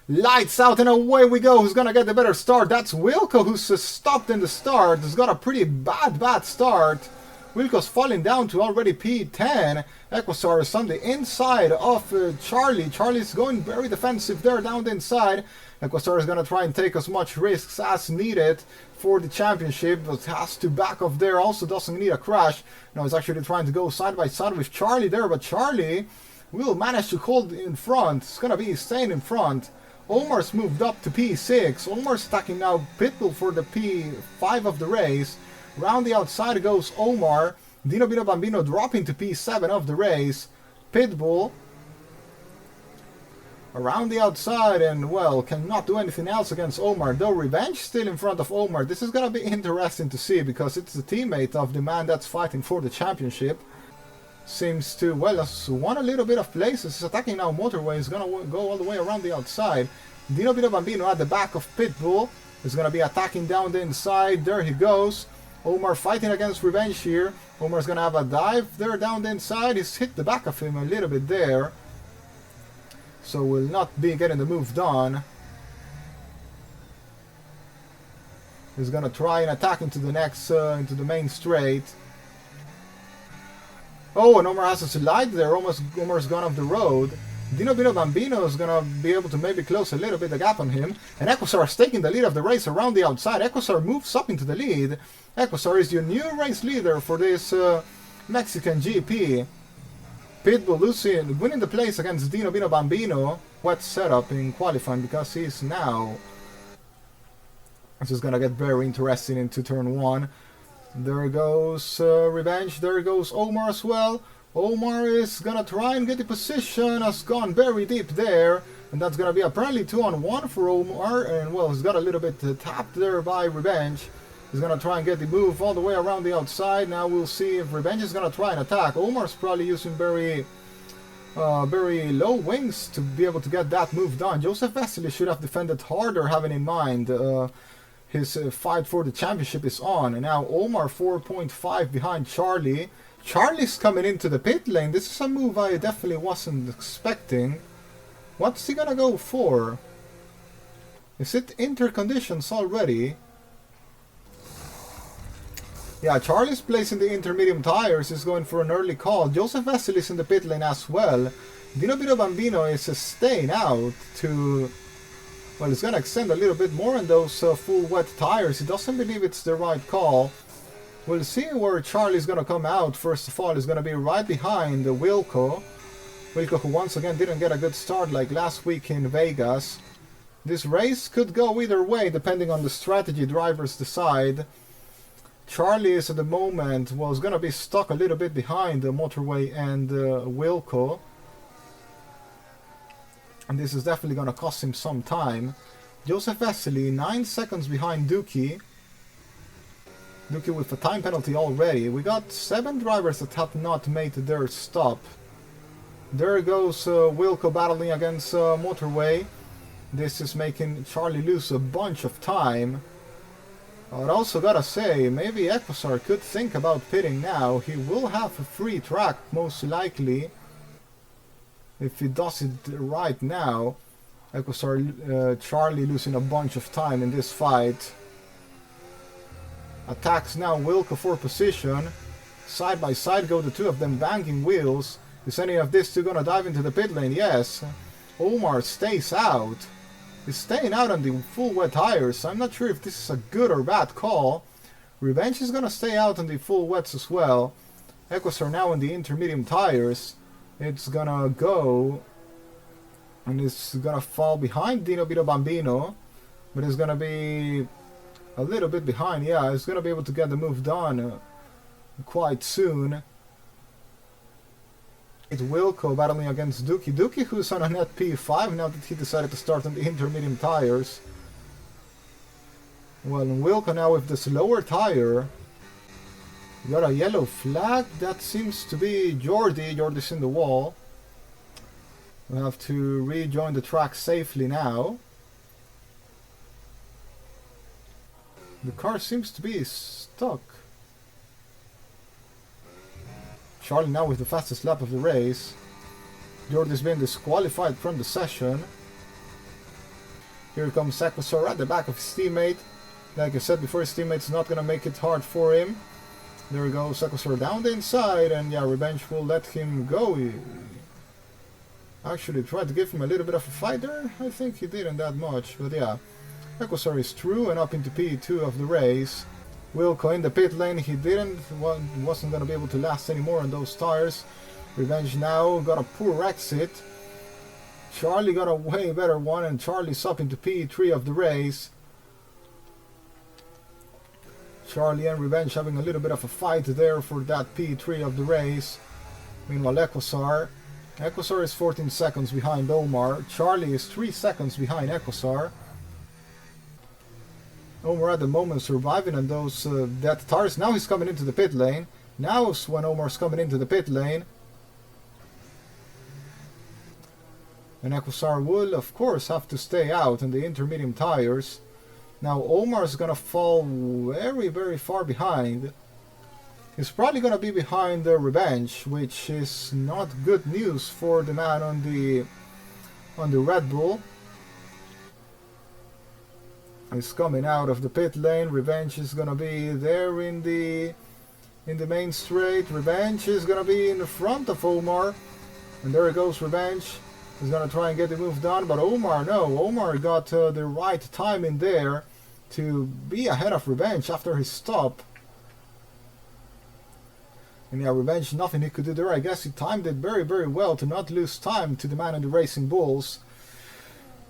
Lights out and away we go. Who's gonna get the better start? That's Wilco, who's stopped in the start. He's got a pretty bad start. Wilco's falling down to already P10. Equasar is on the inside of Charlie. Charlie's going very defensive there down the inside. Equasar is gonna try and take as much risks as needed for the championship, but has to back off there. Also doesn't need a crash. Now he's actually trying to go side by side with Charlie there, but Charlie will manage to hold in front. It's gonna be staying in front. Omar's moved up to P6. Omar's attacking now Pitbull for the P5 of the race. Round the outside goes Omar. Dino Bino Bambino dropping to P7 of the race. Pitbull around the outside and, well, cannot do anything else against Omar. Though Revenge still in front of Omar. This is going to be interesting to see because it's the teammate of the man that's fighting for the championship. Seems to, well, has won a little bit of places. He's attacking now Motorway. He's going to go all the way around the outside. Dino Bino Bambino at the back of Pitbull. He's going to be attacking down the inside. There he goes. Omar fighting against Revenge here. Omar's going to have a dive there down the inside. He's hit the back of him a little bit there. So will not be getting the move done. He's going to try and attack into the next, into the main straight. Oh, and Omar has a slide there. Omar's gone off the road. Dino Bino Bambino is going to be able to maybe close a little bit the gap on him. And Equasar is taking the lead of the race around the outside. Equasar moves up into the lead. Equasar is your new race leader for this Mexican GP. Pitbull losing, winning the place against Dino Bino Bambino. Wet setup in qualifying because he's now... This is going to get very interesting into turn 1. There goes Revenge. There goes Omar as well. Omar is going to try and get the position. Has gone very deep there. And that's going to be apparently 2-on-1 for Omar. And, well, he's got a little bit tapped there by Revenge. He's going to try and get the move all the way around the outside. Now we'll see if Revenge is going to try and attack. Omar's probably using very low wings to be able to get that move done. Joseph Vesely should have defended harder, having in mind his fight for the championship is on. And now Omar 4.5 behind Charlie. Charlie's coming into the pit lane. This is a move I definitely wasn't expecting. What's he going to go for? Is it interconditions already? Yeah, Charlie's placing the intermediate tires, is going for an early call. Joseph Vesely is in the pit lane as well. Dino Bino Bambino is staying out to... Well, he's going to extend a little bit more on those full wet tires. He doesn't believe it's the right call. We'll see where Charlie's going to come out. First of all, he's going to be right behind Wilco. Wilco, who once again didn't get a good start like last week in Vegas. This race could go either way depending on the strategy drivers decide. Charlie is at the moment, well, is going to be stuck a little bit behind the Motorway and Wilco. And this is definitely going to cost him some time. Joseph Vesely, 9 seconds behind Dookie. Dookie with a time penalty already. We got 7 drivers that have not made their stop. There goes Wilco battling against Motorway. This is making Charlie lose a bunch of time. I'd also gotta say, maybe Equasar could think about pitting now. He will have a free track, most likely. If he does it right now. Equasar, Charlie losing a bunch of time in this fight. Attacks now Wilco for position. Side by side go the two of them banging wheels. Is any of these two gonna dive into the pit lane? Yes. Omar stays out. He's staying out on the full wet tires. I'm not sure if this is a good or bad call. Revenge is gonna stay out on the full wets as well. Equasar now on the intermediate tires. It's gonna go and it's gonna fall behind Dino Bino Bambino, but it's gonna be a little bit behind. Yeah, he's gonna be able to get the move done quite soon. It's Wilco battling against Dookie. Dookie, who's on a net P5 now that he decided to start on the intermediate tires. Well, Wilco now with the slower tire. We got a yellow flag. That seems to be Jordi. Jordi's in the wall. We have to rejoin the track safely now. The car seems to be stuck. Charlie now with the fastest lap of the race. Jordi's been disqualified from the session. Here comes Equusar at the back of his teammate. Like I said before, his teammate's not gonna make it hard for him. There goes Equusar down the inside, and yeah, Revenge will let him go. He actually tried to give him a little bit of a fight there. I think he didn't that much, but yeah. Equusar is through and up into P2 of the race. Wilco in the pit lane, he wasn't gonna be able to last anymore on those tires. Revenge now got a poor exit. Charlie got a way better one, and Charlie's up into P3 of the race. Charlie and Revenge having a little bit of a fight there for that P3 of the race. Meanwhile, Equusar is 14 seconds behind Omar. Charlie is 3 seconds behind Equusar. Omar at the moment surviving on those dead tires. Now he's coming into the pit lane. Now is when Omar's coming into the pit lane. And Equusar will, of course, have to stay out on the intermediate tires. Now Omar's gonna fall very, very far behind. He's probably gonna be behind the Revenge, which is not good news for the man on the Red Bull. He's coming out of the pit lane. Revenge is gonna be there in the main straight. Revenge is gonna be in the front of Omar, and there goes Revenge. He's gonna try and get the move done, but Omar got the right time in there to be ahead of Revenge after his stop. And yeah, Revenge, nothing he could do there. I guess he timed it very, very well to not lose time to the man in the Racing Bulls.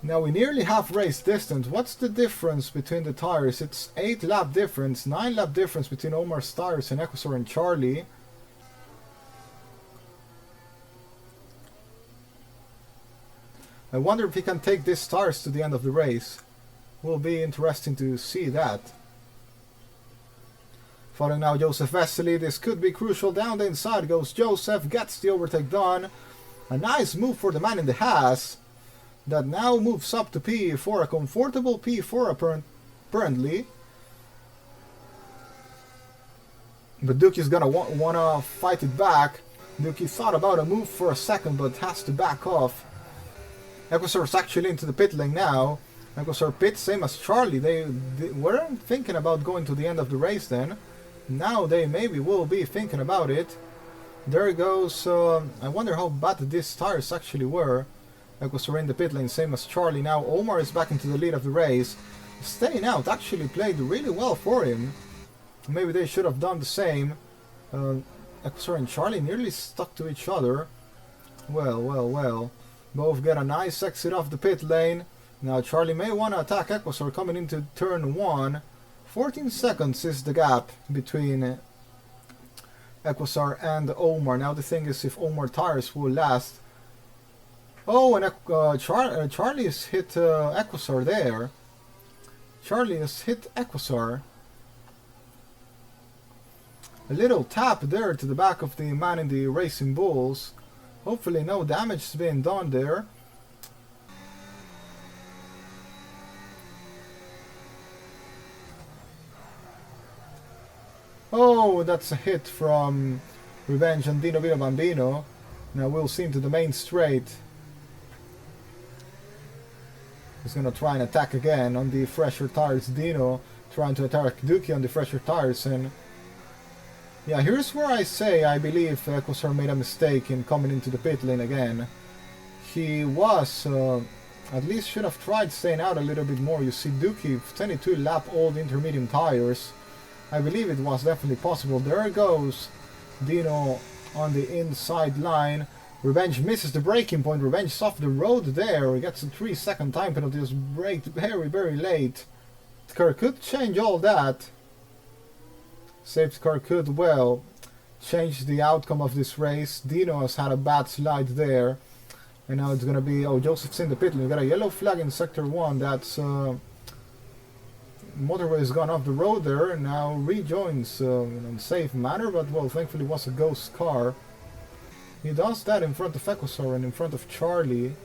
Now we nearly have race distance. What's the difference between the tires? It's 8 lap difference, 9 lap difference between Omar's tires and Equusar and Charlie. I wonder if he can take these tires to the end of the race. Will be interesting to see that. Following now Joseph Vesely, this could be crucial. Down the inside goes Joseph, gets the overtake done. A nice move for the man in the Haas. That now moves up to P4, a comfortable P4 apparently. But Duki's gonna wanna fight it back. Duki thought about a move for a second, but has to back off. Equusar's actually into the pit lane now. Equusar pit, same as Charlie. They weren't thinking about going to the end of the race then. Now they maybe will be thinking about it. There goes, I wonder how bad these tires actually were. Equusar in the pit lane, same as Charlie. Now Omar is back into the lead of the race. Staying out actually played really well for him. Maybe they should have done the same. Equusar and Charlie nearly stuck to each other. Well. Both get a nice exit off the pit lane. Now Charlie may want to attack Equusar coming into turn 1. 14 seconds is the gap between Equusar and Omar. Now the thing is if Omar tires will last. Oh, and Charlie has hit Equusar there. Charlie has hit Equusar. A little tap there to the back of the man in the Racing Bulls. Hopefully no damage has been done there. Oh, that's a hit from Revenge and Dino Vino Bambino. Now we'll see into the main straight. He's gonna try and attack again on the fresher tires. Dino trying to attack Duki on the fresher tires, and yeah, here's where I say I believe Equusar made a mistake in coming into the pit lane again. He was, at least should have tried staying out a little bit more. You see Duki, 22 lap old intermediate tires. I believe it was definitely possible. There goes Dino on the inside line. Revenge misses the braking point. Revenge is off the road there. He gets a 3-second time penalty. Just braked very, very late. The car could change all that. Safety car could well change the outcome of this race. Dino has had a bad slide there. And now it's going to be... Oh, Joseph's in the pit lane. We got a yellow flag in Sector 1. That's... Motorway has gone off the road there and now rejoins in a safe manner. But, well, thankfully it was a ghost car. He does that in front of Equusar and in front of Charlie.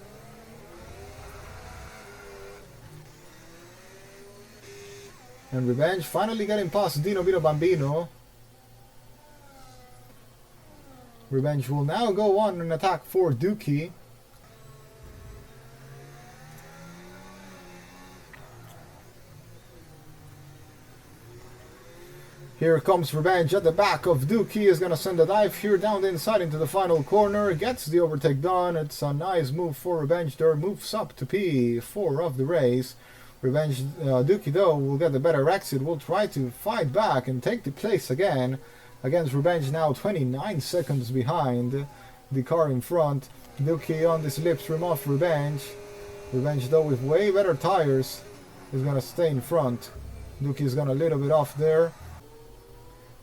And Revenge finally getting past Dino Vino Bambino. Revenge will now go on and attack for Duki. Here comes Revenge at the back of Dookie. Is going to send a dive here down the inside into the final corner. Gets the overtake done. It's a nice move for Revenge there. Moves up to P4 of the race. Revenge Dookie though will get the better exit. Will try to fight back and take the place again against Revenge, now 29 seconds behind the car in front. Dookie on the slipstream off Revenge. Revenge though with way better tires is going to stay in front. Dookie is going a little bit off there.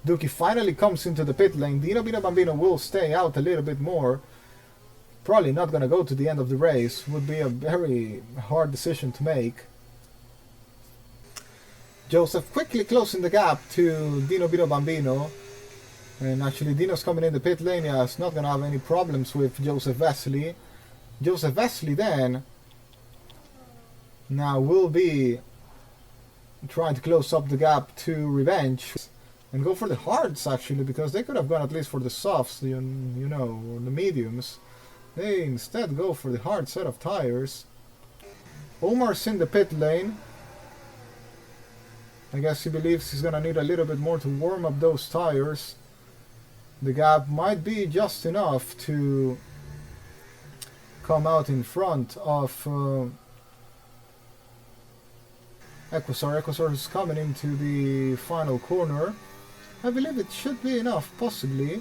Dookie finally comes into the pit lane. Dino Bino Bambino will stay out a little bit more. Probably not going to go to the end of the race. Would be a very hard decision to make. Joseph quickly closing the gap to Dino Bino Bambino. And actually Dino's coming in the pit lane. Yeah, it's not going to have any problems with Joseph Vesely. Joseph Vesely then now will be trying to close up the gap to Revenge. And go for the hards actually, because they could have gone at least for the softs, you know, or the mediums. They instead go for the hard set of tires. Omar's in the pit lane. I guess he believes he's gonna need a little bit more to warm up those tires. The gap might be just enough to come out in front of Equusar. Equusar is coming into the final corner. I believe it should be enough, possibly.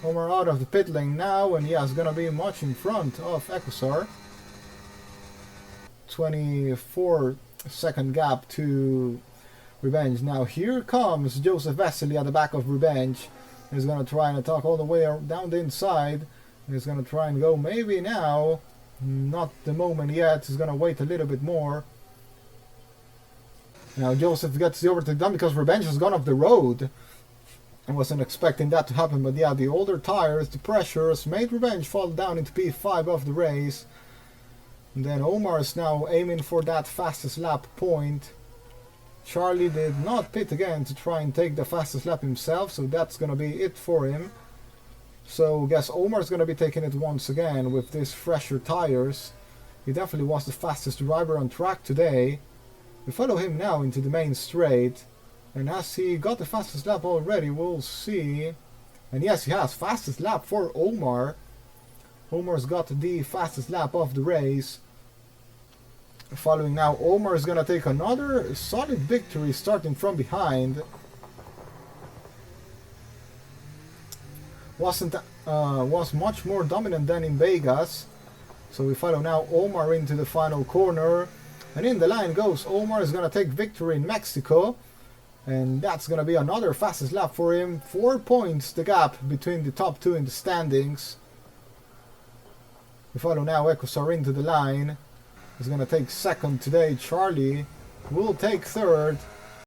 Omar out of the pit lane now, and yeah, it's gonna be much in front of Equusar. 24-second gap to Revenge. Now here comes Joseph Vesely at the back of Revenge. He's gonna try and attack all the way down the inside. He's gonna try and go maybe now. Not the moment yet. He's gonna wait a little bit more. Now Joseph gets the overtake done because Revenge has gone off the road. I wasn't expecting that to happen, but yeah, the older tires, the pressures made Revenge fall down into P5 of the race. And then Omar is now aiming for that fastest lap point. Charlie did not pit again to try and take the fastest lap himself, so that's gonna be it for him. So I guess Omar's gonna be taking it once again with these fresher tires. He definitely was the fastest driver on track today. We follow him now into the main straight, and as he got the fastest lap already, we'll see. And yes, he has fastest lap for Omar. Omar's got the fastest lap of the race. Following now, Omar is gonna take another solid victory starting from behind. Was much more dominant than in Vegas. So we follow now Omar into the final corner. And in the line goes Omar. Is going to take victory in Mexico. And that's going to be another fastest lap for him. 4 points the gap between the top two in the standings. We follow now Equusar into the line. He's going to take second today. Charlie will take third.